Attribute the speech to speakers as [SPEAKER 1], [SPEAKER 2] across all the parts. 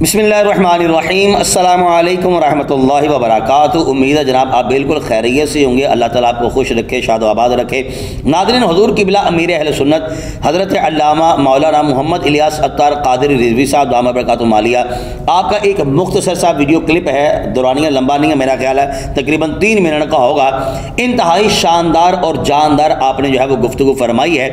[SPEAKER 1] बिस्मिल्लाहिर्रहमानिर्रहीम। अस्सलामु अलैकुम वरहमतुल्लाहि वबरकातुहू। उम्मीद है जनाब आप बिल्कुल खैरियत से होंगे। अल्लाह ताला आपको खुश रखे, शाद आबाद रखे। नाज़रीन, हुज़ूर क़िबला अमीर अहले सुन्नत हज़रत अल्लामा मौलाना मोहम्मद इलियास अत्तार क़ादरी रिज़वी साहब दामत बरकातुहू मालिया, आपका एक मुख्तसर सा वीडियो क्लिप है, दौरानिया लंबा नहीं है, मेरा ख्याल है तकरीबन 3 मिनट का होगा। इंतहाई शानदार और जानदार आपने जो है वो गुफ्तगू फरमाई है।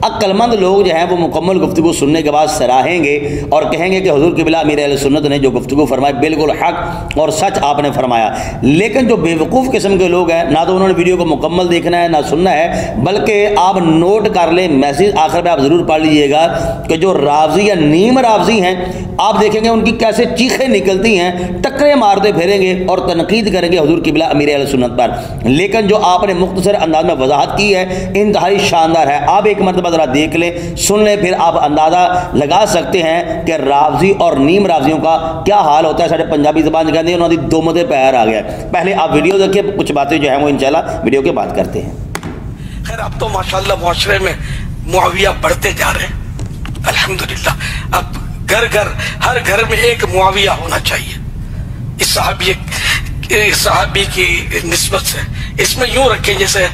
[SPEAKER 1] अक्लमंद लोग जो हैं वो मुकम्मल गुफ्तगू सुनने के बाद सराहेंगे और कहेंगे कि हुज़ूर क़िबला अमीर अहले सुन्नत ने जो गुफ्तगू फरमाई बिल्कुल हक और सच आपने फरमाया। लेकिन जो बेवकूफ़ किस्म के लोग हैं, ना तो उन्होंने वीडियो को मुकम्मल देखना है ना सुनना है, बल्कि आप नोट कर लें, मैसेज आखिर में आप ज़रूर पढ़ लीजिएगा कि जो रावजी या नीम रावजी हैं, आप देखेंगे उनकी कैसे चीखें निकलती हैं, टक्करें मारते फिरेंगे और तनकीद करेंगे हुज़ूर क़िबला अमीर अहले सुन्नत पर। लेकिन जो आपने मुख्तसर अंदाज में वजाहत की है इंतहाई शानदार है। आप एक मरतबा ज़रा देख लें, सुन लें, फिर आप अंदाज़ा लगा सकते हैं कि रावजी और नीम रावजियों का क्या हाल होता है। साढ़े पंजाबी ज़बान कहते हैं उन्होंने दो मदे पैर आ गया। पहले आप वीडियो देखिए, कुछ बातें जो हैं वो इंशाल्लाह वीडियो के बाद करते हैं।
[SPEAKER 2] खैर, अब तो माशाल्लाह मुआशरे में मुआविया बढ़ते जा रहे हैं अल्हम्दुलिल्लाह। अब घर घर हर घर में एक मुआविया होना चाहिए। इस सहाबी की निस्बत से इसमें यूं रखें जैसे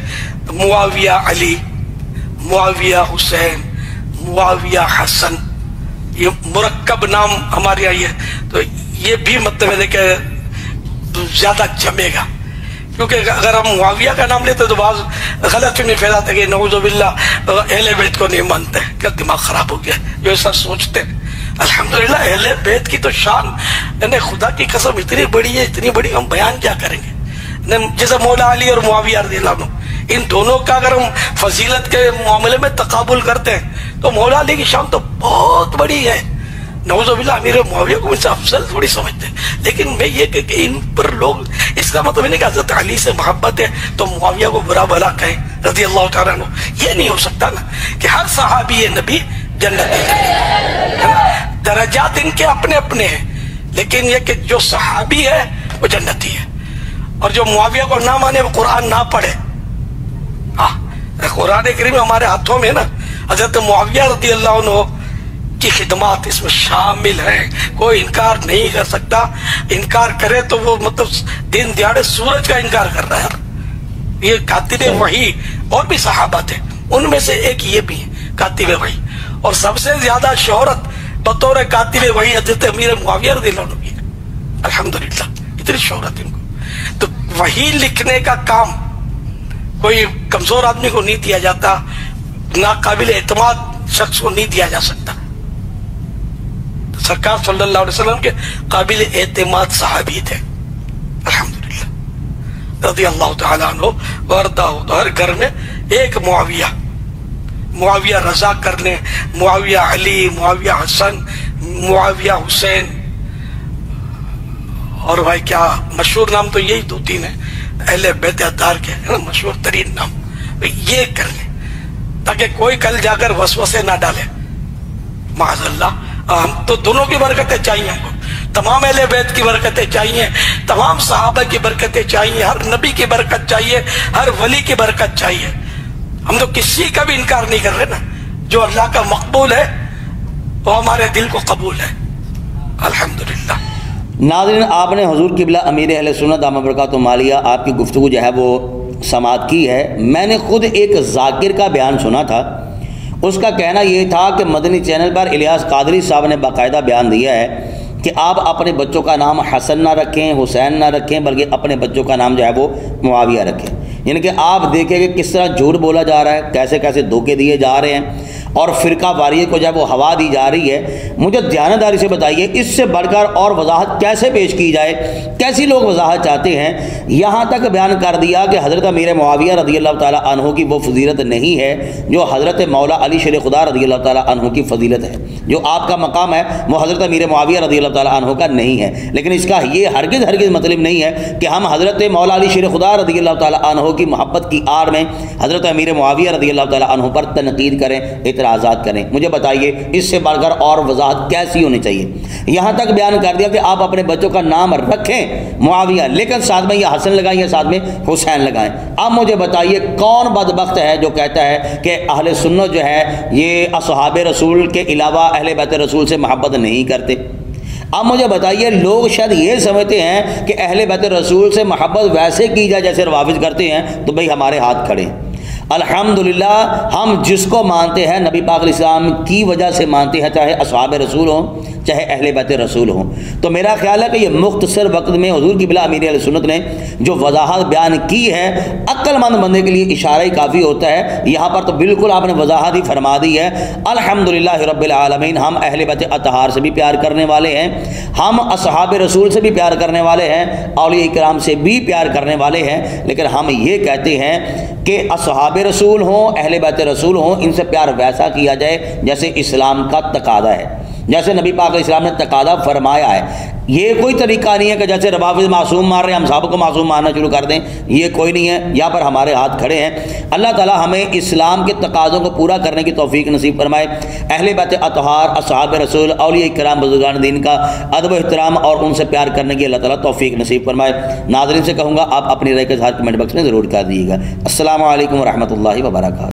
[SPEAKER 2] मुआविया अली, मुआविया हुसैन, मुआविया हसन, ये मुरक्कब नाम हमारे यहाँ है, तो ये भी मतलब है कि ज्यादा जमेगा। क्योंकि अगर हम मुआविया का नाम लेते तो बात गलत फहमी फैलाते कि नऊज़ुबिल्लाह अहले बैत को नहीं मानते, क्या दिमाग खराब हो गया जो ऐसा सोचते हैं। अल्हम्दुलिल्लाह अहले बैत की तो शान यानी खुदा की कसम इतनी बड़ी है, इतनी बड़ी, हम बयान क्या करेंगे। जैसे मौला अली और मुआविया रज़ियल्लाहु अन्हु, इन दोनों का अगर हम फजीलत के मामले में तकाबुल करते हैं तो मौला अली की शान तो बहुत बड़ी है। नऊज़ुबिल्लाह अमीर मुआविया को मुझसे अफजल थोड़ी समझते हैं। लेकिन मैं ये कि इन पर लोग, इसका मतलब नहीं कि हज़रत अली से मोहब्बत है तो मुआविया को बुरा भला कहें रज़ियल्लाहु ताला अन्हु। ये नहीं हो सकता ना कि हर सहाबी नबी जन्नती है। दर्जात इनके अपने अपने हैं, लेकिन ये कि जो सहाबी है वो जन्नती है और जो मुआविया को ना माने वो कुरान ना पढ़े। कुरान करीम हमारे हाथों में ना, हज़रत मुआविया रज़ियल्लाहु अन्हु की खिदमत इसमें शामिल है। कोई इनकार नहीं कर सकता। इनकार करे तो वो मतलब दिन दिहाड़े सूरज का इनकार कर रहा है। ये कातिब वही और भी सहाबा थे, उनमें से एक ये भी है कातिब वही। और सबसे ज्यादा शोहरत बतौर कातिब वही हज़रत अमीर मुआविया रज़ियल्लाहु अन्हु की है। अल्हम्दुलिल्लाह इतनी शोहरत इनको। तो वही लिखने का काम कोई कमजोर आदमी को नहीं दिया जाता, नाकाबिल एतमाद शख्स को नहीं दिया जा सकता। सरकार सल्लल्लाहु अलैहि वसल्लम के काबिल एतमाद सहाबी थे अल्हम्दुलिल्लाह रज़ियल्लाहु ताला अन्हु वरदाहु। तो हर घर में एक मुआविया, मुआविया रजा करने, मुआविया अली, मुआविया हसन, मुआविया हुसैन, और भाई क्या मशहूर नाम तो यही 2-3 है अहले बैत अत्तार के, है ना, मशहूर तरीन नाम। तो ये कर ले ताकि कोई कल जाकर वसवसे ना डाले माज़अल्लाह। हम तो दोनों की बरकतें चाहिए हमको, तमाम अहले बैत की बरकतें चाहिए, तमाम सहाबा की बरकतें चाहिए, हर नबी की बरकत चाहिए, हर वली की बरकत चाहिए। हम तो किसी का भी इनकार नहीं कर रहे ना। जो अल्लाह का मकबूल है वो हमारे दिल को कबूल है अल्हम्दुलिल्लाह।
[SPEAKER 1] नाज़रीन, आपने हुज़ूर क़िबला अमीर अहले सुन्नत दामत बरकातुहू मालिया आपकी गुफ्तगू जो है वो समाअत की है। मैंने खुद एक ज़ाकिर का बयान सुना था, उसका कहना ये था कि मदनी चैनल पर इलियास क़ादरी साहब ने बाकायदा बयान दिया है कि आप अपने बच्चों का नाम हसन ना रखें, हुसैन ना रखें, बल्कि अपने बच्चों का नाम जो है वो मुआविया रखें। यानी कि आप देखेंगे किस तरह झूठ बोला जा रहा है, कैसे कैसे धोखे दिए जा रहे हैं और फ़िरका वारियत को जब वो हवा दी जा रही है। मुझे ध्यानदारी से बताइए इससे बढ़कर और वजाहत कैसे पेश की जाए, कैसी लोग वजाहत चाहते हैं। यहाँ तक बयान कर दिया कि हज़रत अमीर मुआविया रज़ियल्लाहु ताला अन्हु की वो फजीलत नहीं है जो हज़रत मौला अली शेर खुदा रज़ियल्लाहु ताला अन्हु की फजीलत है। जो आपका मकाम है वो हज़रत अमीर मुआविया रज़ियल्लाहु ताला अन्हु का नहीं है। लेकिन इसका ये हरगिज़ मतलब नहीं है कि हम हज़रत मौला अली शेर खुदा रज़ियल्लाहु ताला अन्हु की मोहब्बत की आड़ में हज़रत अमीर मुआविया रज़ियल्लाहु ताला अन्हु पर तनकीद करें, इतराज़ात करें। मुझे बताइए इससे बढ़कर और वजाहत कैसी होनी चाहिए। यहाँ तक बयान कर दिया कि आप अपने बच्चों का नाम रखें मुआविया, लेकिन साथ में या हसन लगाएं या साथ में हुसैन लगाएं। अब मुझे बताइए कौन बदबख्त है जो कहता है कि अहले सुन्नत जो है ये असहाबे रसूल के अलावा अहले बैत रसूल से मोहब्बत नहीं करते। اب مجھے بتائیے، لوگ شاید یہ سمجھتے ہیں کہ اہل بیت رسول سے محبت ویسے کی جائے جیسے روافض کرتے ہیں، تو بھئی ہمارے ہاتھ کھڑے ہیں۔ الحمدللہ ہم جس کو مانتے ہیں نبی پاک علیہ السلام کی وجہ سے مانتے ہیں، چاہے اصحاب رسول ہوں چاہے اہل بیت رسول ہوں۔ تو میرا خیال ہے کہ یہ مختصر وقت میں حضور قبلہ امیر اہل سنت نے جو وضاحت بیان کی ہے، عقل مند بندے کے لیے اشارہ ہی کافی ہوتا ہے۔ یہاں پر تو بالکل آپ نے وضاحت ہی فرما دی ہے۔ الحمدللہ رب العالمین، ہم اہل بیت اطہار سے بھی پیار کرنے والے ہیں، ہم اصحاب رسول سے بھی پیار کرنے والے ہیں، اولیاء کرام سے بھی پیار کرنے والے ہیں، لیکن ہم یہ کہتے ہیں کہ اصحاب رسول ہوں اہل بیت رسول ہوں، ان سے پیار ویسا کیا جائے جیسے اسلام کا تقاضا ہے، جیسے نبی پاک علیہ السلام نے تقاضا فرمایا ہے۔ یہ کوئی طریقہ نہیں ہے کہ جیسے روافض معصوم مار رہے ہیں ہم سب کو معصوم مارنا شروع کر دیں، یہ کوئی نہیں ہے۔ یہاں پر ہمارے ہاتھ کھڑے ہیں۔ اللہ تعالی ہمیں اسلام کے تقاضوں کو پورا کرنے کی توفیق نصیب فرمائے۔ اہل بیت اطہار، اصحاب رسول، اولیاء کرام، بزرگان دین کا ادب و احترام اور ان سے پیار کرنے کی اللہ تعالی توفیق نصیب فرمائے۔ ناظرین سے کہوں گا آپ اپنی رائے کا اظہار کمنٹ باکس میں ضرور کر دیجیے گا۔ السلام علیکم ورحمۃ اللہ وبرکاتہ۔